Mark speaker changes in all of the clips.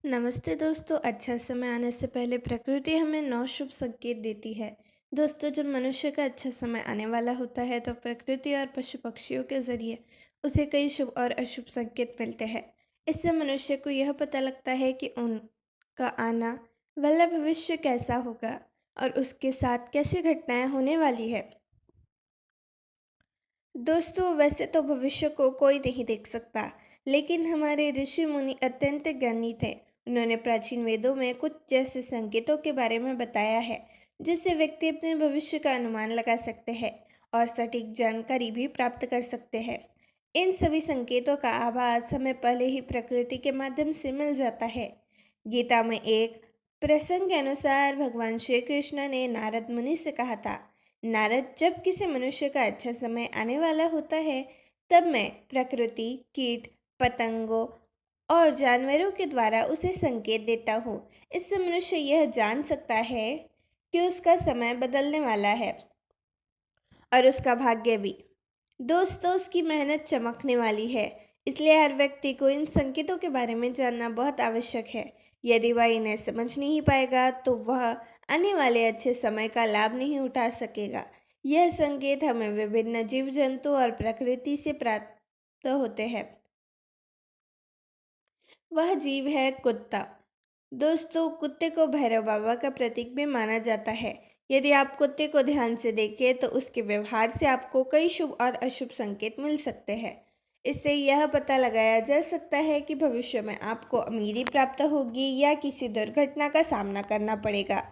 Speaker 1: नमस्ते दोस्तों। अच्छा समय आने से पहले प्रकृति हमें 9 शुभ संकेत देती है। दोस्तों, जब मनुष्य का अच्छा समय आने वाला होता है तो प्रकृति और पशु पक्षियों के जरिए उसे कई शुभ और अशुभ संकेत मिलते हैं। इससे मनुष्य को यह पता लगता है कि उनका आना वाला भविष्य कैसा होगा और उसके साथ कैसी घटनाएं होने वाली है। दोस्तों, वैसे तो भविष्य को कोई नहीं देख सकता, लेकिन हमारे ऋषि मुनि अत्यंत ज्ञानी थे। उन्होंने प्राचीन वेदों में कुछ जैसे संकेतों के बारे में बताया है, जिससे व्यक्ति अपने भविष्य का अनुमान लगा सकते हैं और सटीक जानकारी भी प्राप्त कर सकते हैं। इन सभी संकेतों का आभास हमें पहले ही प्रकृति के माध्यम से मिल जाता है। गीता में एक प्रसंग के अनुसार भगवान श्री कृष्ण ने नारद मुनि से कहा था, नारद, जब किसी मनुष्य का अच्छा समय आने वाला होता है, तब मैं प्रकृति, कीट, पतंगों और जानवरों के द्वारा उसे संकेत देता हूँ। इससे मनुष्य यह जान सकता है कि उसका समय बदलने वाला है और उसका भाग्य भी। दोस्तों, उसकी मेहनत चमकने वाली है। इसलिए हर व्यक्ति को इन संकेतों के बारे में जानना बहुत आवश्यक है। यदि वह इन्हें समझ नहीं पाएगा तो वह आने वाले अच्छे समय का लाभ नहीं उठा सकेगा। यह संकेत हमें विभिन्न जीव जंतु और प्रकृति से प्राप्त होते हैं। वह जीव है कुत्ता। दोस्तों, कुत्ते को भैरव बाबा का प्रतीक भी माना जाता है। यदि आप कुत्ते को ध्यान से देखें तो उसके व्यवहार से आपको कई शुभ और अशुभ संकेत मिल सकते हैं। इससे यह पता लगाया जा सकता है कि भविष्य में आपको अमीरी प्राप्त होगी या किसी दुर्घटना का सामना करना पड़ेगा।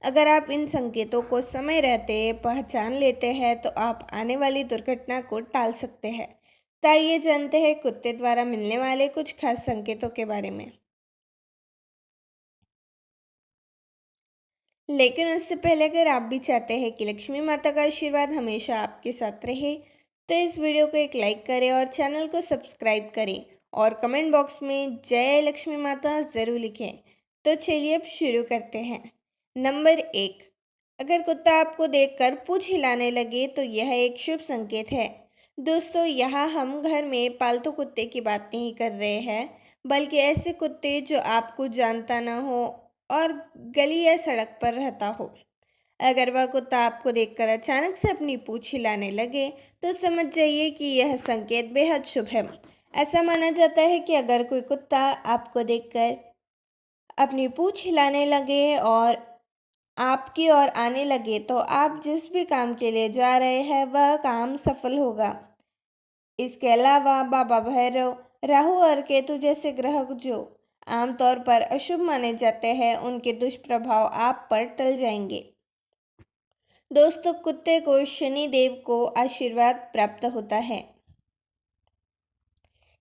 Speaker 1: अगर आप इन संकेतों को समय रहते पहचान लेते हैं तो आप आने वाली दुर्घटना को टाल सकते हैं। तो आइए जानते हैं कुत्ते द्वारा मिलने वाले कुछ खास संकेतों के बारे में। लेकिन उससे पहले अगर आप भी चाहते हैं कि लक्ष्मी माता का आशीर्वाद हमेशा आपके साथ रहे, तो इस वीडियो को एक लाइक करें और चैनल को सब्सक्राइब करें और कमेंट बॉक्स में जय लक्ष्मी माता ज़रूर लिखें। तो चलिए अब शुरू करते हैं। नंबर 1, अगर कुत्ता आपको देखकर पूंछ हिलाने लगे तो यह एक शुभ संकेत है। दोस्तों, यहाँ हम घर में पालतू कुत्ते की बात नहीं कर रहे हैं, बल्कि ऐसे कुत्ते जो आपको जानता ना हो और गली या सड़क पर रहता हो। अगर वह कुत्ता आपको देखकर अचानक से अपनी पूंछ हिलाने लगे तो समझ जाइए कि यह संकेत बेहद शुभ है। ऐसा माना जाता है कि अगर कोई कुत्ता आपको देखकर अपनी पूंछ हिलाने लगे और आपकी ओर आने लगे तो आप जिस भी काम के लिए जा रहे हैं वह काम सफल होगा। इसके अलावा बाबा भैरव, राहु और केतु जैसे ग्रह जो आमतौर पर अशुभ माने जाते हैं, उनके दुष्प्रभाव आप पर टल जाएंगे। दोस्तों, कुत्ते को शनि देव को आशीर्वाद प्राप्त होता है।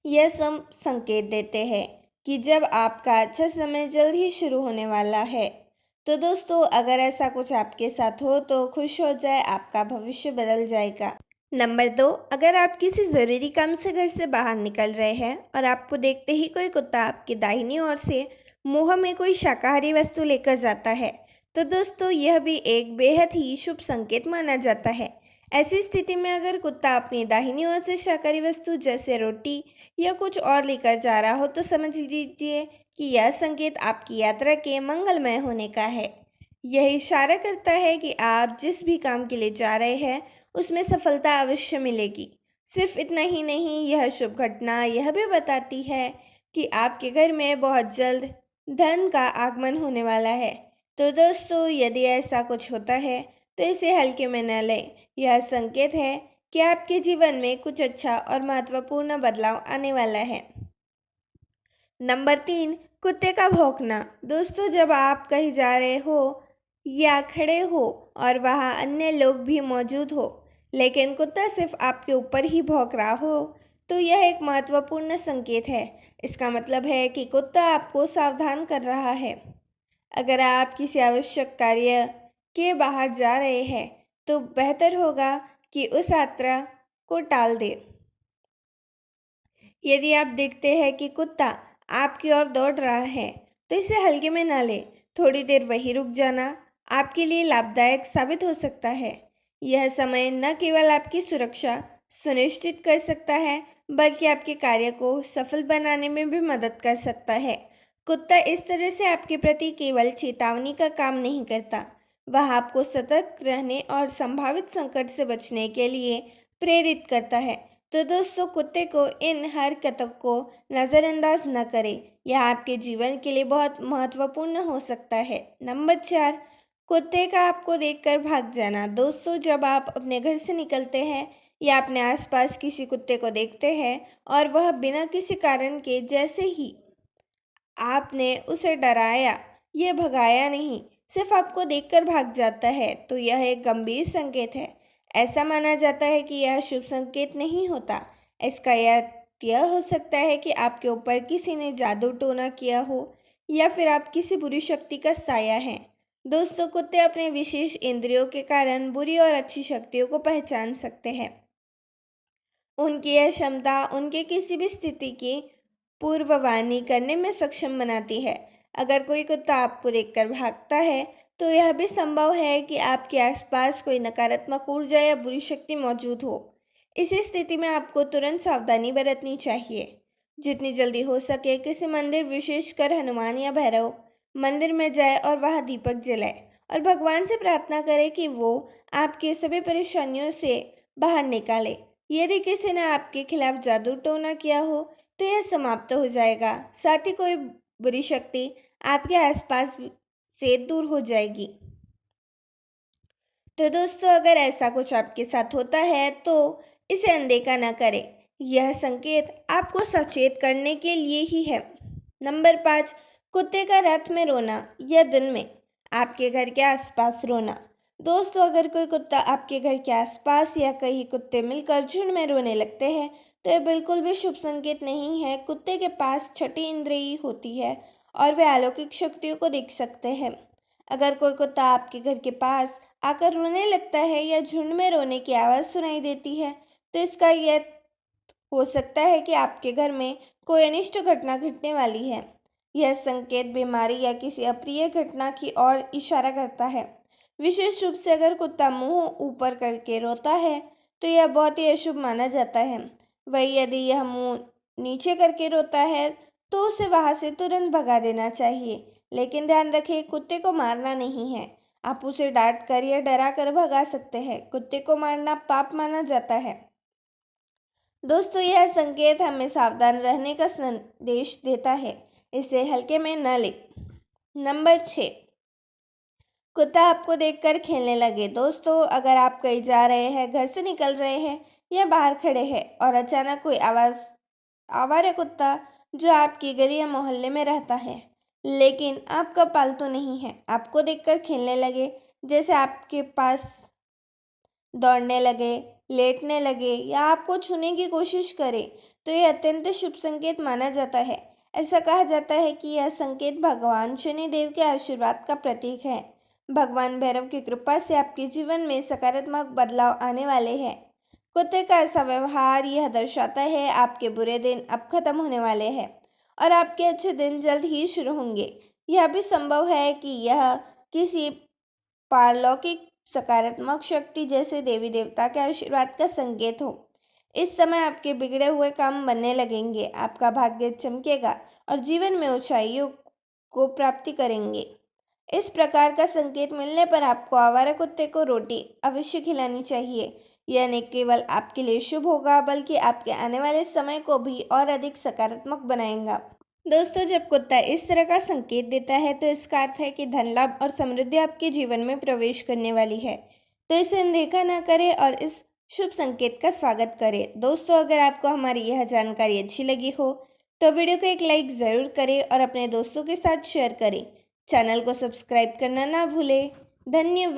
Speaker 1: यह सब संकेत देते हैं कि जब आपका अच्छा समय जल्द ही शुरू होने वाला है। तो दोस्तों, अगर ऐसा कुछ आपके साथ हो तो खुश हो जाए, आपका भविष्य बदल जाएगा। नंबर 2, अगर आप किसी ज़रूरी काम से घर से बाहर निकल रहे हैं और आपको देखते ही कोई कुत्ता आपकी दाहिनी ओर से मुंह में कोई शाकाहारी वस्तु लेकर जाता है, तो दोस्तों यह भी एक बेहद ही शुभ संकेत माना जाता है। ऐसी स्थिति में अगर कुत्ता अपनी दाहिनी ओर से शाकाहारी वस्तु जैसे रोटी या कुछ और लेकर जा रहा हो तो समझ लीजिए कि यह संकेत आपकी यात्रा के मंगलमय होने का है। यह इशारा करता है कि आप जिस भी काम के लिए जा रहे हैं उसमें सफलता अवश्य मिलेगी। सिर्फ इतना ही नहीं, यह शुभ घटना यह भी बताती है कि आपके घर में बहुत जल्द धन का आगमन होने वाला है। तो दोस्तों, यदि ऐसा कुछ होता है तो इसे हल्के में न लें। यह संकेत है कि आपके जीवन में कुछ अच्छा और महत्वपूर्ण बदलाव आने वाला है। नंबर 3, कुत्ते का भौंकना। दोस्तों, जब आप कहीं जा रहे हो या खड़े हो और वहाँ अन्य लोग भी मौजूद हो, लेकिन कुत्ता सिर्फ आपके ऊपर ही भौंक रहा हो, तो यह एक महत्वपूर्ण संकेत है। इसका मतलब है कि कुत्ता आपको सावधान कर रहा है। अगर आप किसी आवश्यक कार्य के बाहर जा रहे हैं, तो बेहतर होगा कि उस यात्रा को टाल दें। यदि आप देखते हैं कि कुत्ता आपकी ओर दौड़ रहा है, तो इसे हल्के में ना लें। थोड़ी देर वहीं रुक जाना आपके लिए लाभदायक साबित हो सकता है। यह समय न केवल आपकी सुरक्षा सुनिश्चित कर सकता है, बल्कि आपके कार्य को सफल बनाने में भी मदद कर सकता है। कुत्ता इस तरह से आपके प्रति केवल चेतावनी का काम नहीं करता, वह आपको सतर्क रहने और संभावित संकट से बचने के लिए प्रेरित करता है। तो दोस्तों, कुत्ते को इन हरकतों को नज़रअंदाज न करें, यह आपके जीवन के लिए बहुत महत्वपूर्ण हो सकता है। नंबर 4, कुत्ते का आपको देखकर भाग जाना। दोस्तों, जब आप अपने घर से निकलते हैं या अपने आसपास किसी कुत्ते को देखते हैं और वह बिना किसी कारण के, जैसे ही आपने उसे डराया या भगाया नहीं, सिर्फ आपको देखकर भाग जाता है, तो यह एक गंभीर संकेत है। ऐसा माना जाता है कि यह शुभ संकेत नहीं होता। इसका यह हो सकता है कि आपके ऊपर किसी ने जादू टोना किया हो या फिर आप किसी बुरी शक्ति का साया हैं। दोस्तों, कुत्ते अपने विशेष इंद्रियों के कारण बुरी और अच्छी शक्तियों को पहचान सकते हैं। उनकी यह क्षमता उनके किसी भी स्थिति की पूर्ववाणी करने में सक्षम बनाती है। अगर कोई कुत्ता आपको देखकर भागता है, तो यह भी संभव है कि आपके आसपास कोई नकारात्मक ऊर्जा या बुरी शक्ति मौजूद हो। इसी स्थिति में आपको तुरंत सावधानी बरतनी चाहिए। जितनी जल्दी हो सके किसी मंदिर, विशेषकर हनुमान या भैरव मंदिर में जाए और वहां दीपक जलाए और भगवान से प्रार्थना करें कि वो आपके सभी परेशानियों से बाहर निकाले। यदि किसी ने आपके खिलाफ जादू टोना किया हो, तो यह समाप्त हो जाएगा। साथ ही कोई बुरी शक्ति आपके आसपास से दूर हो जाएगी। तो दोस्तों, अगर ऐसा कुछ आपके साथ होता है तो इसे अनदेखा न करें। यह संकेत आपको सचेत करने के लिए ही है। नंबर 5, कुत्ते का रात में रोना या दिन में आपके घर के आसपास रोना। दोस्तों, अगर कोई कुत्ता आपके घर के आसपास या कई कुत्ते मिलकर झुंड में रोने लगते हैं, तो यह बिल्कुल भी शुभ संकेत नहीं है। कुत्ते के पास छठी इंद्रिय होती है और वे अलौकिक शक्तियों को देख सकते हैं। अगर कोई कुत्ता आपके घर के पास आकर रोने लगता है या झुंड में रोने की आवाज़ सुनाई देती है, तो इसका यह हो सकता है कि आपके घर में कोई अनिष्ट घटना घटने वाली है। यह संकेत बीमारी या किसी अप्रिय घटना की ओर इशारा करता है। विशेष रूप से अगर कुत्ता मुंह ऊपर करके रोता है, तो यह बहुत ही अशुभ माना जाता है। वही यदि यह मुंह नीचे करके रोता है, तो उसे वहां से तुरंत भगा देना चाहिए। लेकिन ध्यान रखें, कुत्ते को मारना नहीं है। आप उसे डांट कर या डरा कर भगा सकते हैं। कुत्ते को मारना पाप माना जाता है। दोस्तों, यह संकेत हमें सावधान रहने का संदेश देता है। इसे हल्के में न लें। नंबर 6, कुत्ता आपको देखकर खेलने लगे। दोस्तों, अगर आप कहीं जा रहे हैं, घर से निकल रहे हैं या बाहर खड़े हैं और अचानक कोई आवारा कुत्ता जो आपकी गली या मोहल्ले में रहता है लेकिन आपका पालतू नहीं है, आपको देखकर खेलने लगे, जैसे आपके पास दौड़ने लगे, लेटने लगे या आपको छूने की कोशिश करे, तो यह अत्यंत शुभ संकेत माना जाता है। ऐसा कहा जाता है कि यह संकेत भगवान शनिदेव के आशीर्वाद का प्रतीक है। भगवान भैरव की कृपा से आपके जीवन में सकारात्मक बदलाव आने वाले हैं। कुत्ते का ऐसा व्यवहार यह दर्शाता है आपके बुरे दिन अब खत्म होने वाले हैं और आपके अच्छे दिन जल्द ही शुरू होंगे। यह भी संभव है कि यह किसी पारलौकिक सकारात्मक शक्ति जैसे देवी देवता के आशीर्वाद का संकेत हो। इस समय आपके बिगड़े हुए काम बनने लगेंगे, आपका भाग्य चमकेगा और जीवन में ऊंचाइयों को प्राप्ति करेंगे। इस प्रकार का संकेत मिलने पर आपको आवारा कुत्ते को रोटी अवश्य खिलानी चाहिए। यह न केवल आपके लिए शुभ होगा, बल्कि आपके आने वाले समय को भी और अधिक सकारात्मक बनाएगा। दोस्तों, जब कुत्ता इस तरह का संकेत देता है, तो इसका अर्थ है कि धन लाभ और समृद्धि आपके जीवन में प्रवेश करने वाली है। तो इसे अनदेखा ना करें और इस शुभ संकेत का स्वागत करें। दोस्तों, अगर आपको हमारी यह जानकारी अच्छी लगी हो, तो वीडियो को एक लाइक ज़रूर करें और अपने दोस्तों के साथ शेयर करें। चैनल को सब्सक्राइब करना ना भूलें। धन्यवाद।